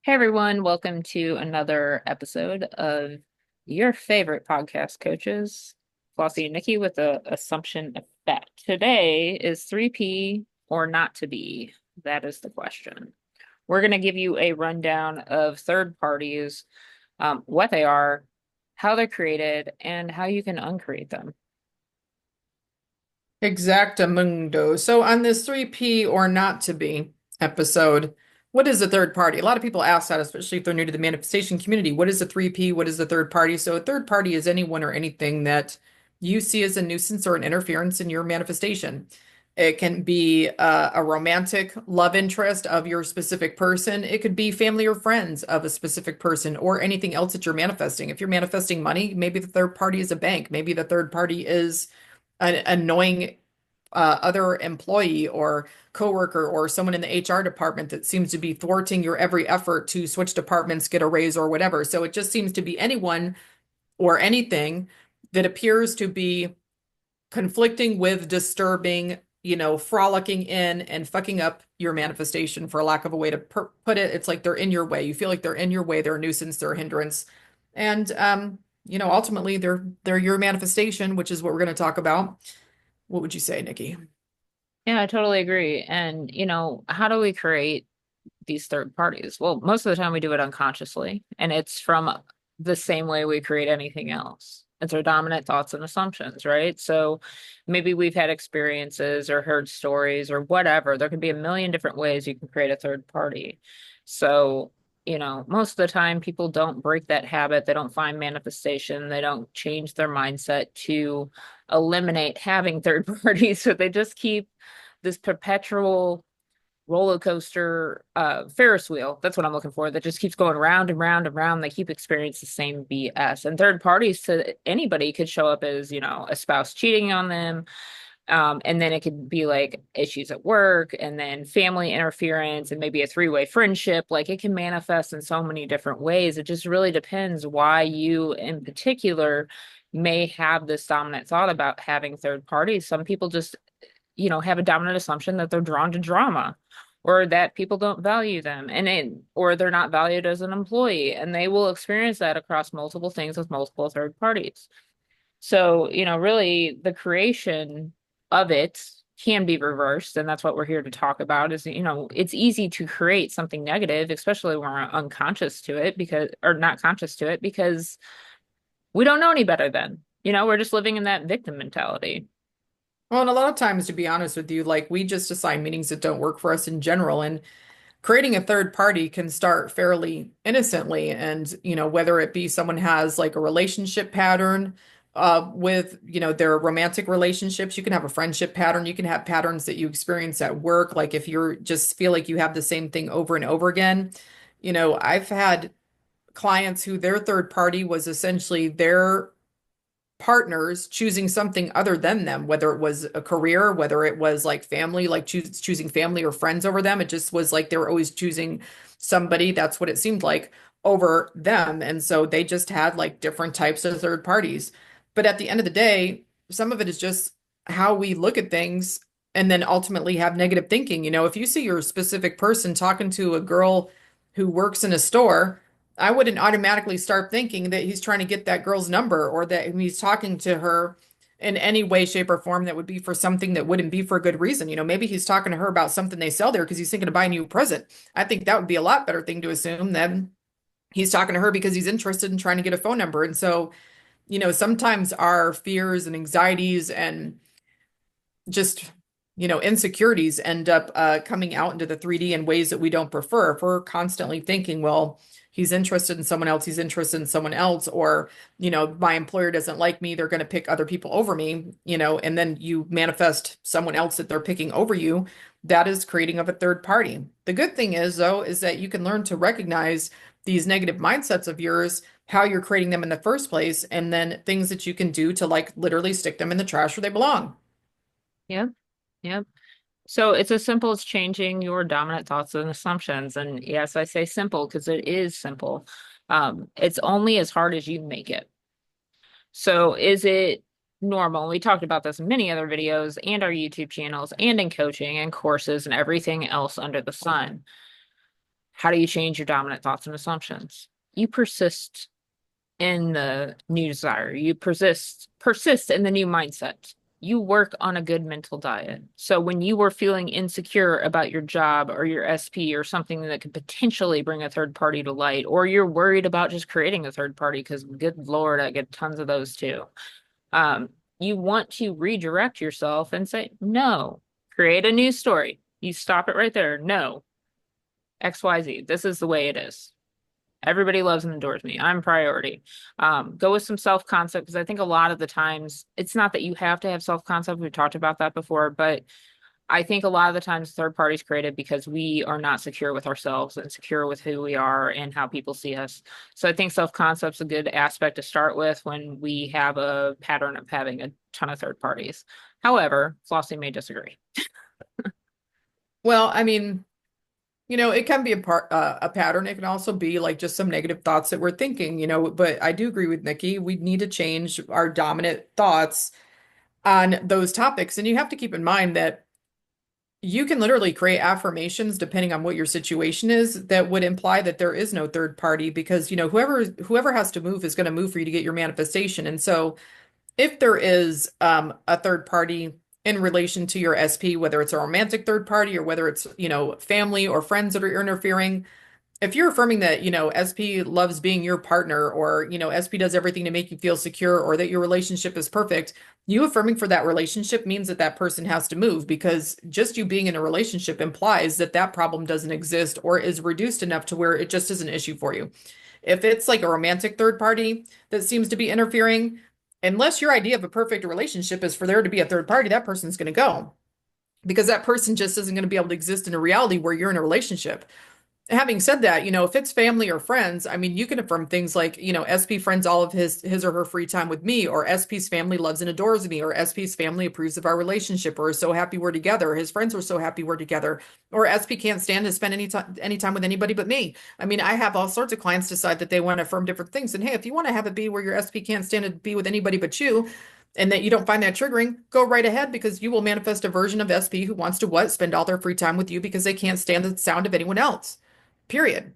Hey everyone, welcome to another episode of your favorite podcast coaches, Flossie and Nikki with the Assumption Effect. Today is 3P or not to be? That is the question. We're going to give you a rundown of third parties, what they are, how they're created, and how you can uncreate them. Exactamundo. So on this 3P or not to be episode, what is a third party? A lot of people ask that, especially if they're new to the manifestation community. What is a 3P? What is a third party? So a third party is anyone or anything that you see as a nuisance or an interference in your manifestation. It can be a romantic love interest of your specific person. It could be family or friends of a specific person or anything else that you're manifesting. If you're manifesting money, maybe the third party is a bank. Maybe the third party is an annoying other employee or coworker or someone in the HR department that seems to be thwarting your every effort to switch departments, get a raise or whatever. So it just seems to be anyone or anything that appears to be conflicting with, disturbing, frolicking in and fucking up your manifestation, for lack of a way to put it. It's like they're in your way. You feel like they're in your way, they're a nuisance, they're a hindrance. And ultimately they're your manifestation, which is what we're going to talk about. What would you say, Nikki? Yeah, I totally agree. And, how do we create these third parties? Well, most of the time we do it unconsciously, and it's from the same way we create anything else. It's our dominant thoughts and assumptions, right? So maybe we've had experiences or heard stories or whatever. There can be a million different ways you can create a third party. So, most of the time people don't break that habit. They don't find manifestation. They don't change their mindset to eliminate having third parties. So they just keep this perpetual roller coaster Ferris wheel. That's what I'm looking for. That just keeps going round and round and round. They keep experiencing the same BS. And third parties to anybody could show up as, a spouse cheating on them. And then it could be like issues at work and then family interference and maybe a three-way friendship. Like it can manifest in so many different ways. It just really depends why you in particular may have this dominant thought about having third parties. Some people just have a dominant assumption that they're drawn to drama or that people don't value them or they're not valued as an employee, and they will experience that across multiple things with multiple third parties. So, really the creation of it can be reversed, and that's what we're here to talk about is, it's easy to create something negative, especially when we're unconscious to it because or not conscious to it because we don't know any better then. We're just living in that victim mentality. Well, and a lot of times, to be honest with you, like we just assign meanings that don't work for us in general. And creating a third party can start fairly innocently. And, whether it be someone has like a relationship pattern with, their romantic relationships, you can have a friendship pattern, you can have patterns that you experience at work. Like if you're just feel like you have the same thing over and over again. I've had clients who their third party was essentially their partners choosing something other than them, whether it was a career, whether it was like family, like choosing family or friends over them. It just was like they were always choosing somebody, that's what it seemed like, over them. And so they just had like different types of third parties. But at the end of the day, some of it is just how we look at things and then ultimately have negative thinking. If you see your specific person talking to a girl who works in a store, I wouldn't automatically start thinking that he's trying to get that girl's number or that he's talking to her in any way, shape, or form that would be for something that wouldn't be for a good reason. Maybe he's talking to her about something they sell there because he's thinking of buying you a present. I think that would be a lot better thing to assume than he's talking to her because he's interested in trying to get a phone number. And so, sometimes our fears and anxieties and just insecurities end up coming out into the 3D in ways that we don't prefer. If we're constantly thinking, well, he's interested in someone else, he's interested in someone else, or my employer doesn't like me, they're going to pick other people over me, and then you manifest someone else that they're picking over you. That is creating of a third party. The good thing is, though, is that you can learn to recognize these negative mindsets of yours, how you're creating them in the first place, and then things that you can do to like literally stick them in the trash where they belong. Yep. Yep. So it's as simple as changing your dominant thoughts and assumptions. And yes, I say simple because it is simple. It's only as hard as you make it. So is it normal? We talked about this in many other videos and our YouTube channels and in coaching and courses and everything else under the sun. How do you change your dominant thoughts and assumptions? You persist in the new desire. You persist in the new mindset. You work on a good mental diet. So when you were feeling insecure about your job or your SP or something that could potentially bring a third party to light, or you're worried about just creating a third party, because good Lord, I get tons of those too. Um, you want to redirect yourself and say, no, create a new story. You stop it right there. No, XYZ. This is the way it is. Everybody loves and adores me. I'm priority. Go with some self-concept, because I think a lot of the times it's not that you have to have self-concept. We've talked about that before, but I think a lot of the times third parties created because we are not secure with ourselves and secure with who we are and how people see us. So I think self-concept's a good aspect to start with when we have a pattern of having a ton of third parties. However, Flossie may disagree. Well, I mean, it can be a pattern. It can also be like just some negative thoughts that we're thinking, but I do agree with Nikki. We need to change our dominant thoughts on those topics. And you have to keep in mind that you can literally create affirmations depending on what your situation is that would imply that there is no third party because, whoever has to move is going to move for you to get your manifestation. And so if there is a third party in relation to your SP, whether it's a romantic third party or whether it's, family or friends that are interfering, if you're affirming that, SP loves being your partner or, SP does everything to make you feel secure or that your relationship is perfect, you affirming for that relationship means that that person has to move because just you being in a relationship implies that that problem doesn't exist or is reduced enough to where it just is an issue for you. If it's like a romantic third party that seems to be interfering, unless your idea of a perfect relationship is for there to be a third party, that person's going to go because that person just isn't going to be able to exist in a reality where you're in a relationship. Having said that, if it's family or friends, I mean, you can affirm things like, SP friends all of his or her free time with me, or SP's family loves and adores me, or SP's family approves of our relationship, or is so happy we're together. His friends are so happy we're together, or SP can't stand to spend any time with anybody but me. I mean, I have all sorts of clients decide that they want to affirm different things. And hey, if you want to have it be where your SP can't stand to be with anybody but you, and that you don't find that triggering, go right ahead because you will manifest a version of SP who wants to what? Spend all their free time with you because they can't stand the sound of anyone else. Period.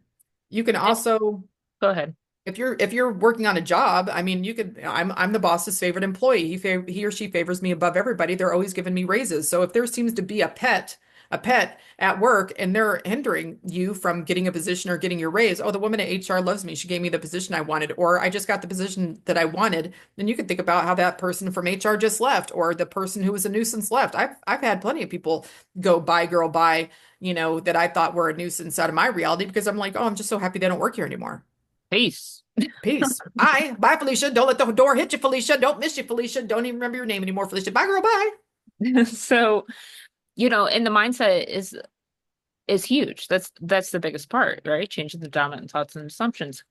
You can And also, go ahead. if you're working on a job, I mean, I'm the boss's favorite employee. He or she favors me above everybody. They're always giving me raises. So if there seems to be a pet at work and they're hindering you from getting a position or getting your raise, oh, the woman at HR loves me. She gave me the position I wanted, or I just got the position that I wanted. Then you can think about how that person from HR just left, or the person who was a nuisance left. I've had plenty of people go bye girl bye, that I thought were a nuisance out of my reality because I'm like, oh, I'm just so happy they don't work here anymore. Peace. Peace. Bye, Felicia. Don't let the door hit you, Felicia. Don't miss you, Felicia. Don't even remember your name anymore, Felicia. Bye, girl. Bye. So, and the mindset is huge. That's the biggest part, right? Changing the dominant thoughts and assumptions.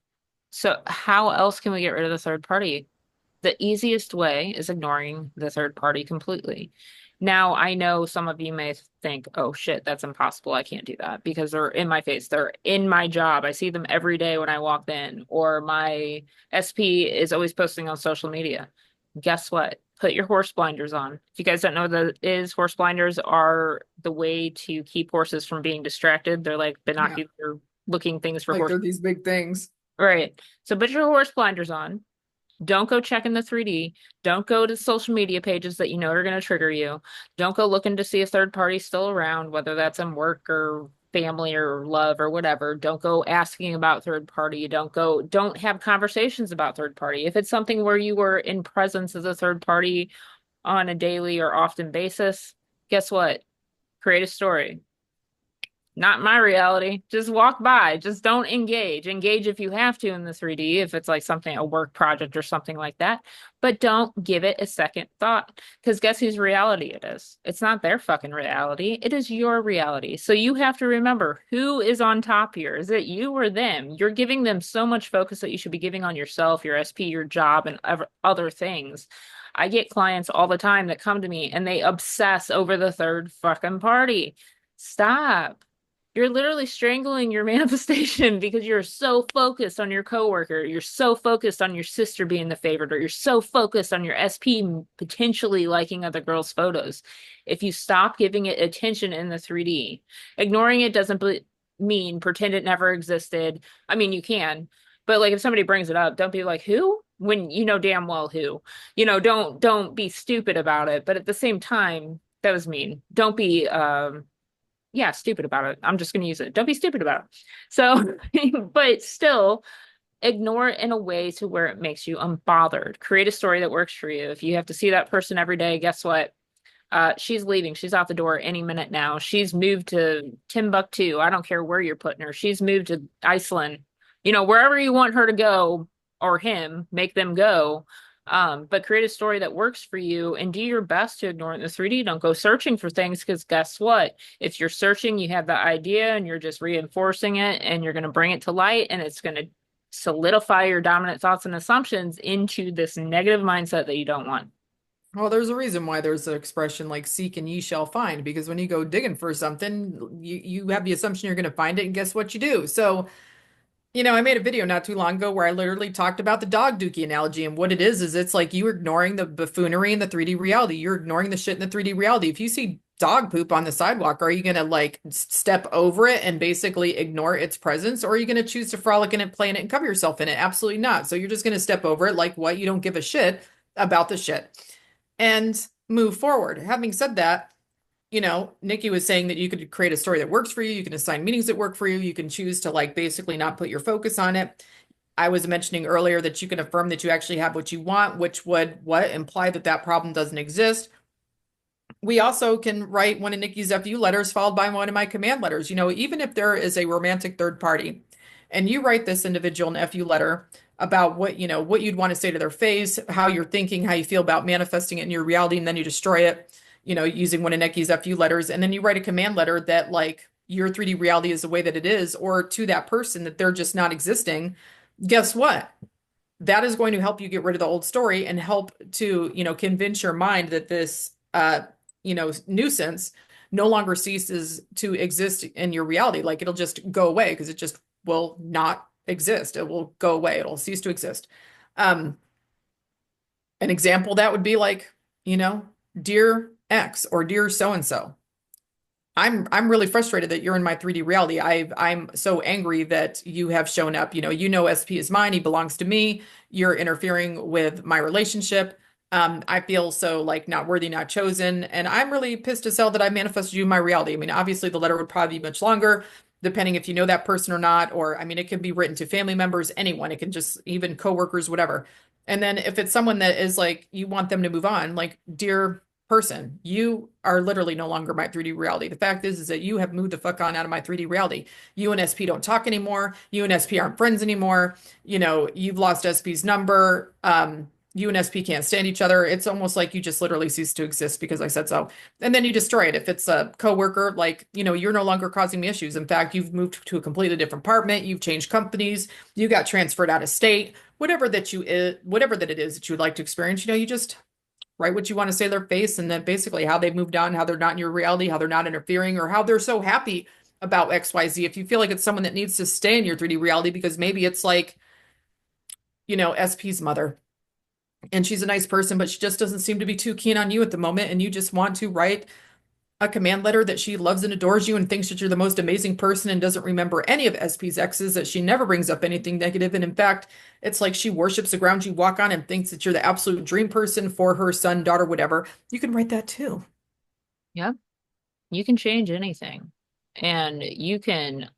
So how else can we get rid of the third party? The easiest way is ignoring the third party completely. Now, I know some of you may think, oh shit, that's impossible. I can't do that because they're in my face. They're in my job. I see them every day when I walk in, or my SP is always posting on social media. Guess what? Put your horse blinders on. If you guys don't know what that is, horse blinders are the way to keep horses from being distracted. They're like Yeah, binocular looking things for like horses. they're these big things. Right. So put your horse blinders on. Don't go checking the 3D. Don't go to social media pages that you know are going to trigger you. Don't go looking to see if third party's still around, whether that's in work or family or love or whatever. Don't go asking about third party. Don't have conversations about third party. If it's something where you were in presence as a third party on a daily or often basis, guess what? Create a story. Not my reality. Just walk by. Just don't engage. Engage if you have to in the 3D, if it's like something, a work project or something like that. But don't give it a second thought. Because guess whose reality it is? It's not their fucking reality. It is your reality. So you have to remember who is on top here. Is it you or them? You're giving them so much focus that you should be giving on yourself, your SP, your job, and other things. I get clients all the time that come to me and they obsess over the third fucking party. Stop. You're literally strangling your manifestation because you're so focused on your coworker. You're so focused on your sister being the favorite, or you're so focused on your SP potentially liking other girls' photos. If you stop giving it attention in the 3D, ignoring it doesn't mean, pretend it never existed. I mean, you can, but like if somebody brings it up, don't be like, who? When you know damn well who. Don't be stupid about it. But at the same time, that was mean. Don't be yeah, stupid about it. I'm just gonna use it. Don't be stupid about it. So, but still ignore it in a way to where it makes you unbothered. Create a story that works for you. If you have to see that person every day, guess what? She's leaving. She's out the door any minute now. She's moved to Timbuktu. I don't care where you're putting her. She's moved to Iceland. Wherever you want her to go or him, make them go. But create a story that works for you and do your best to ignore it in the 3D. Don't go searching for things because guess what? If you're searching, you have the idea and you're just reinforcing it and you're going to bring it to light and it's going to solidify your dominant thoughts and assumptions into this negative mindset that you don't want. Well, there's a reason why there's an expression like seek and ye shall find, because when you go digging for something, you have the assumption you're going to find it, and guess what you do? So, I made a video not too long ago where I literally talked about the dog dookie analogy, and what it is it's like you ignoring the buffoonery in the 3D reality. You're ignoring the shit in the 3D reality. If you see dog poop on the sidewalk, are you going to like step over it and basically ignore its presence, or are you going to choose to frolic in it, play in it, and cover yourself in it? Absolutely not. So you're just going to step over it like what? You don't give a shit about the shit and move forward. Having said that, Nikki was saying that you could create a story that works for you. You can assign meanings that work for you. You can choose to like basically not put your focus on it. I was mentioning earlier that you can affirm that you actually have what you want, which would what imply that that problem doesn't exist. We also can write one of Nikki's FU letters followed by one of my command letters. Even if there is a romantic third party and you write this individual an FU letter about what you'd want to say to their face, how you're thinking, how you feel about manifesting it in your reality, and then you destroy it, using one of Nikki's FU letters, and then you write a command letter that like your 3D reality is the way that it is, or to that person that they're just not existing. Guess what? That is going to help you get rid of the old story and help to, convince your mind that this, nuisance no longer ceases to exist in your reality. Like it'll just go away because it just will not exist. It will go away. It'll cease to exist. Um, an example that would be like, you know, dear X or dear so and so. I'm really frustrated that you're in my 3D reality. I'm so angry that you have shown up. SP is mine. He belongs to me. You're interfering with my relationship. I feel so like not worthy, not chosen, and I'm really pissed as hell that I manifested you in my reality. I mean, obviously the letter would probably be much longer, depending if you know that person or not. Or I mean, it can be written to family members, anyone. It can just even coworkers, whatever. And then if it's someone that is like you want them to move on, like dear person, you are literally no longer my 3D reality. The fact is that you have moved the fuck on out of my 3D reality. You and SP don't talk anymore. You and SP aren't friends anymore. You've lost SP's number. You and SP can't stand each other. It's almost like you just literally cease to exist because I said so. And then you destroy it. If it's a coworker, like, you're no longer causing me issues. In fact, you've moved to a completely different apartment. You've changed companies. You got transferred out of state. Whatever that it is that you would like to experience, you just write what you want to say to their face, and then basically how they've moved on, how they're not in your reality, how they're not interfering, or how they're so happy about XYZ. If you feel like it's someone that needs to stay in your 3D reality because maybe it's like, SP's mother and she's a nice person, but she just doesn't seem to be too keen on you at the moment, and you just want to write a command letter that she loves and adores you and thinks that you're the most amazing person and doesn't remember any of SP's exes, that she never brings up anything negative. And in fact, it's like she worships the ground you walk on and thinks that you're the absolute dream person for her son, daughter, whatever. You can write that too. Yeah, you can change anything and you can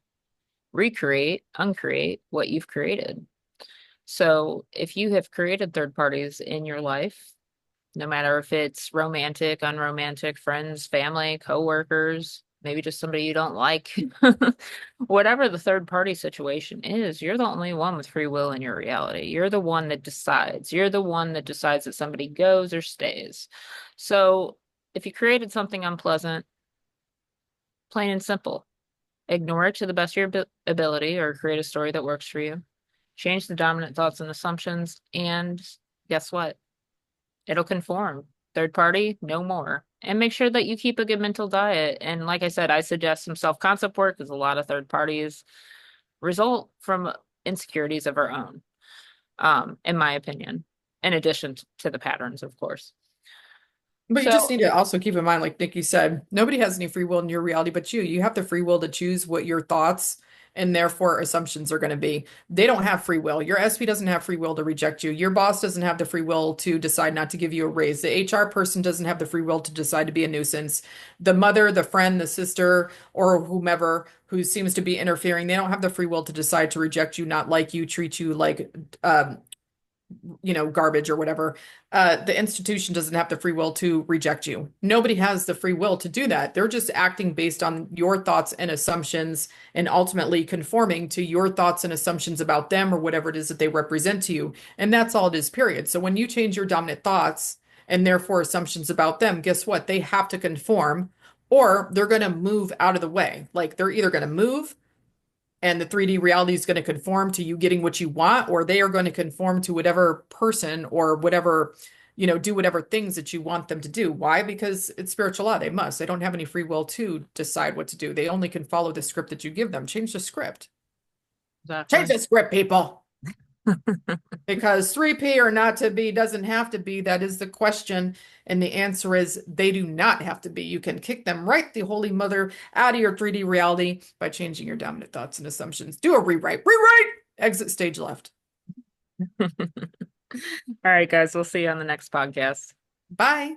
recreate, uncreate what you've created. So if you have created third parties in your life, no matter if it's romantic, unromantic, friends, family, coworkers, maybe just somebody you don't like, whatever the third party situation is, you're the only one with free will in your reality. You're the one that decides. You're the one that decides that somebody goes or stays. So if you created something unpleasant, plain and simple, ignore it to the best of your ability or create a story that works for you. Change the dominant thoughts and assumptions, and guess what? It'll conform. Third party, no more. And make sure that you keep a good mental diet. And like I said, I suggest some self-concept work because a lot of third parties result from insecurities of our own, in my opinion, in addition to the patterns, of course. But you just So, need to also keep in mind, like Nikki said, nobody has any free will in your reality but you. You have the free will to choose what your thoughts and therefore assumptions are going to be. They don't have free will. Your SP doesn't have free will to reject you. Your boss doesn't have the free will to decide not to give you a raise. The HR person doesn't have the free will to decide to be a nuisance. The mother, the friend, the sister, or whomever who seems to be interfering, they don't have the free will to decide to reject you, not like you, treat you like garbage or whatever. The institution doesn't have the free will to reject you. Nobody has the free will to do that. They're just acting based on your thoughts and assumptions and ultimately conforming to your thoughts and assumptions about them or whatever it is that they represent to you. And that's all it is, period. So when you change your dominant thoughts and therefore assumptions about them, guess what? They have to conform or they're going to move out of the way. Like they're either going to move and the 3D reality is going to conform to you getting what you want, or they are going to conform to whatever person or whatever, do whatever things that you want them to do. Why? Because it's spiritual law. They must. They don't have any free will to decide what to do. They only can follow the script that you give them. Change the script. Change exactly. the script, people. Because 3P or not to be doesn't have to be. That is the question. And the answer is they do not have to be. You can kick them right, the Holy Mother, out of your 3D reality by changing your dominant thoughts and assumptions. Do a rewrite. Rewrite! Exit stage left. All right, guys, we'll see you on the next podcast. Bye.